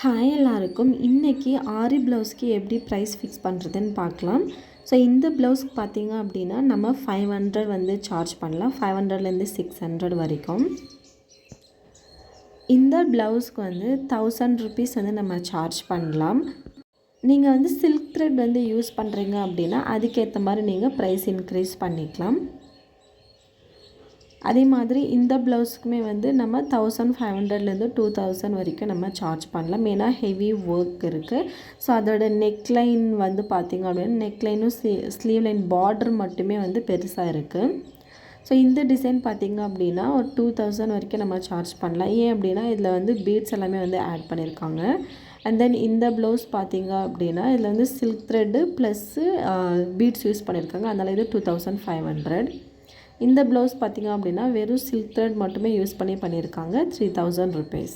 Hi எல்லாருக்கும். இன்றைக்கி ஆரி ப்ளவுஸ்க்கு எப்படி ப்ரைஸ் ஃபிக்ஸ் பண்ணுறதுன்னு பார்க்கலாம். ஸோ இந்த ப்ளவுஸ்க்கு பார்த்தீங்க அப்படின்னா நம்ம 500 வந்து சார்ஜ் பண்ணலாம். 500லேருந்து 600 வரைக்கும். இந்த ப்ளவுஸ்க்கு வந்து 1000 ருபீஸ் வந்து நம்ம சார்ஜ் பண்ணலாம். நீங்கள் வந்து சில்க் த்ரெட் வந்து யூஸ் பண்ணுறீங்க அப்படின்னா அதுக்கேற்ற மாதிரி நீங்கள் ப்ரைஸ் இன்க்ரீஸ் பண்ணிக்கலாம். அதே மாதிரி இந்த ப்ளவுஸுக்குமே வந்து நம்ம 1500லேருந்து 2000 வரைக்கும் நம்ம சார்ஜ் பண்ணலாம். ஏன்னா ஹெவி ஒர்க் இருக்குது. ஸோ அதோட நெக்லைன் வந்து பார்த்திங்க அப்படின்னா நெக்லைனும் ஸ்லீவ் லைன் பார்டர் மட்டுமே வந்து பெருசாக இருக்குது. ஸோ இந்த டிசைன் பார்த்திங்க அப்படின்னா ஒரு 2000 வரைக்கும் நம்ம சார்ஜ் பண்ணலாம். ஏன் அப்படின்னா இதில் வந்து பீட்ஸ் எல்லாமே வந்து ஆட் பண்ணியிருக்காங்க. அண்ட் தென் இந்த ப்ளவுஸ் பார்த்திங்க அப்படின்னா இதில் வந்து silk thread plus beads use பண்ணியிருக்காங்க. அதனால் இது 2500. இந்த ப்ளவுஸ் பார்த்திங்க அப்படின்னா வெறும் சில்க் த்ரெட் மட்டுமே யூஸ் பண்ணியிருக்காங்க. 3000 ருபீஸ்.